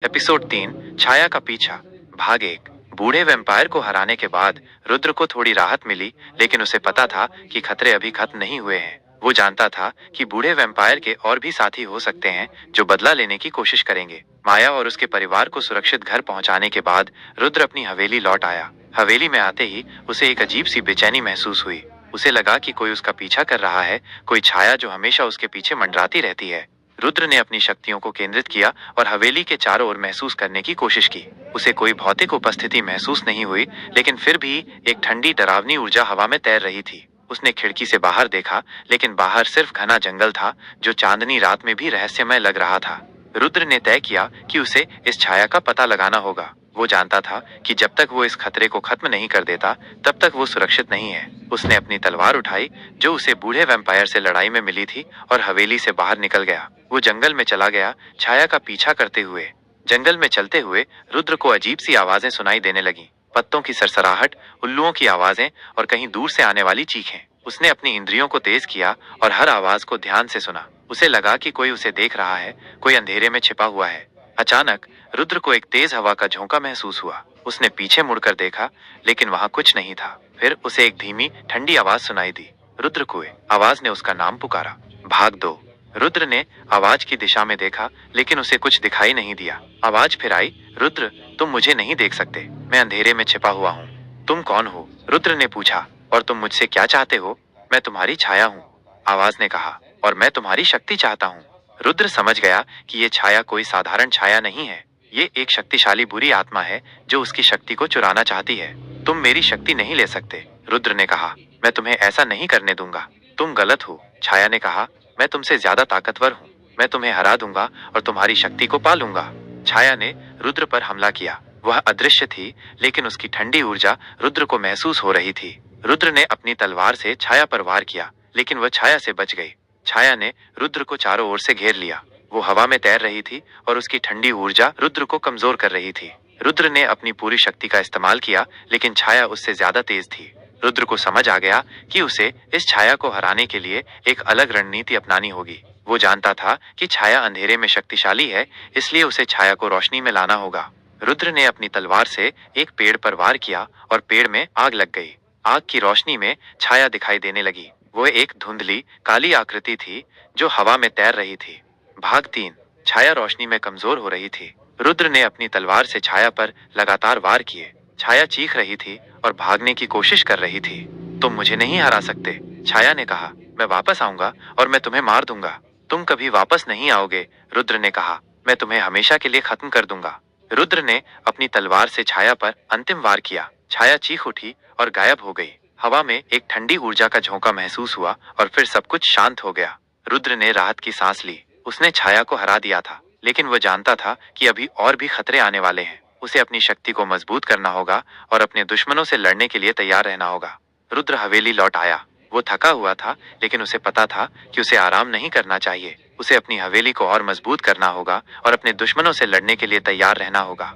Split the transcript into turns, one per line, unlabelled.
Episode 3 छाया का पीछा भाग 1। बूढ़े वैम्पायर को हराने के बाद रुद्र को थोड़ी राहत मिली, लेकिन उसे पता था कि खतरे अभी खत्म नहीं हुए हैं। वो जानता था कि बूढ़े वैम्पायर के और भी साथी हो सकते हैं जो बदला लेने की कोशिश करेंगे। माया और उसके परिवार को सुरक्षित घर पहुंचाने के बाद रुद्र अपनी हवेली लौट आया। हवेली में आते ही उसे एक अजीब सी बेचैनी महसूस हुई। उसे लगा कि कोई उसका पीछा कर रहा है, कोई छाया जो हमेशा उसके पीछे मंडराती रहती है। रुद्र ने अपनी शक्तियों को केंद्रित किया और हवेली के चारों ओर महसूस करने की कोशिश की। उसे कोई भौतिक उपस्थिति महसूस नहीं हुई, लेकिन फिर भी एक ठंडी डरावनी ऊर्जा हवा में तैर रही थी। उसने खिड़की से बाहर देखा, लेकिन बाहर सिर्फ घना जंगल था जो चांदनी रात में भी रहस्यमय लग रहा था। रुद्र ने तय किया कि उसे इस छाया का पता लगाना होगा। वो जानता था कि जब तक वो इस खतरे को खत्म नहीं कर देता, तब तक वो सुरक्षित नहीं है। उसने अपनी तलवार उठाई जो उसे बूढ़े वैम्पायर से लड़ाई में मिली थी और हवेली से बाहर निकल गया। वो जंगल में चला गया, छाया का पीछा करते हुए। जंगल में चलते हुए रुद्र को अजीब सी आवाजें सुनाई देने लगीं। पत्तों की सरसराहट, उल्लुओं की आवाजें और कहीं दूर से आने वाली चीखें। उसने अपनी इंद्रियों को तेज किया और हर आवाज को ध्यान से सुना। उसे लगा कि कोई उसे देख रहा है, कोई अंधेरे में छिपा हुआ है। अचानक रुद्र को एक तेज हवा का झोंका महसूस हुआ। उसने पीछे मुड़कर देखा, लेकिन वहां कुछ नहीं था। फिर उसे एक धीमी ठंडी आवाज सुनाई दी। रुद्र कुए। आवाज ने उसका नाम पुकारा। भाग 2। रुद्र ने आवाज की दिशा में देखा, लेकिन उसे कुछ दिखाई नहीं दिया। आवाज फिर आई। रुद्र, तुम मुझे नहीं देख सकते, मैं अंधेरे में छिपा हुआ हूँ। तुम कौन हो? रुद्र ने पूछा। और तुम मुझसे क्या चाहते हो? मैं तुम्हारी छाया हूँ, आवाज ने कहा। और मैं तुम्हारी शक्ति चाहता हूँ। रुद्र समझ गया कि ये छाया कोई साधारण छाया नहीं है। ये एक शक्तिशाली बुरी आत्मा है जो उसकी शक्ति को चुराना चाहती है। तुम मेरी शक्ति नहीं ले सकते, रुद्र ने कहा। मैं तुम्हें ऐसा नहीं करने दूंगा। तुम गलत हो, छाया ने कहा। मैं तुमसे ज्यादा ताकतवर हूँ। मैं तुम्हें हरा दूंगा और तुम्हारी शक्ति को पालूंगा। छाया ने रुद्र पर हमला किया। वह अदृश्य थी, लेकिन उसकी ठंडी ऊर्जा रुद्र को महसूस हो रही थी। रुद्र ने अपनी तलवार से छाया पर वार किया, लेकिन वह छाया से बच गई। छाया ने रुद्र को चारों ओर से घेर लिया। वो हवा में तैर रही थी और उसकी ठंडी ऊर्जा रुद्र को कमजोर कर रही थी। रुद्र ने अपनी पूरी शक्ति का इस्तेमाल किया, लेकिन छाया उससे ज्यादा तेज थी। रुद्र को समझ आ गया कि उसे इस छाया को हराने के लिए एक अलग रणनीति अपनानी होगी। वो जानता था कि छाया अंधेरे में शक्तिशाली है, इसलिए उसे छाया को रोशनी में लाना होगा। रुद्र ने अपनी तलवार से एक पेड़ पर वार किया और पेड़ में आग लग गई। आग की रोशनी में छाया दिखाई देने लगी। वो एक धुंधली काली आकृति थी जो हवा में तैर रही थी। भाग 3। छाया रोशनी में कमजोर हो रही थी। रुद्र ने अपनी तलवार से छाया पर लगातार वार किए। छाया चीख रही थी और भागने की कोशिश कर रही थी। तुम मुझे नहीं हरा सकते, छाया ने कहा। मैं वापस आऊंगा और मैं तुम्हें मार दूंगा। तुम कभी वापस नहीं आओगे, रुद्र ने कहा। मैं तुम्हें हमेशा के लिए खत्म कर दूंगा। रुद्र ने अपनी तलवार से छाया पर अंतिम वार किया। छाया चीख उठी और गायब हो गई। हवा में एक ठंडी ऊर्जा का झोंका महसूस हुआ और फिर सब कुछ शांत हो गया। रुद्र ने राहत की सांस ली। उसने छाया को हरा दिया था, लेकिन वह जानता था कि अभी और भी खतरे आने वाले हैं। उसे अपनी शक्ति को मजबूत करना होगा और अपने दुश्मनों से लड़ने के लिए तैयार रहना होगा। रुद्र हवेली लौट आया। वो थका हुआ था, लेकिन उसे पता था कि उसे आराम नहीं करना चाहिए। उसे अपनी हवेली को और मजबूत करना होगा और अपने दुश्मनों से लड़ने के लिए तैयार रहना होगा।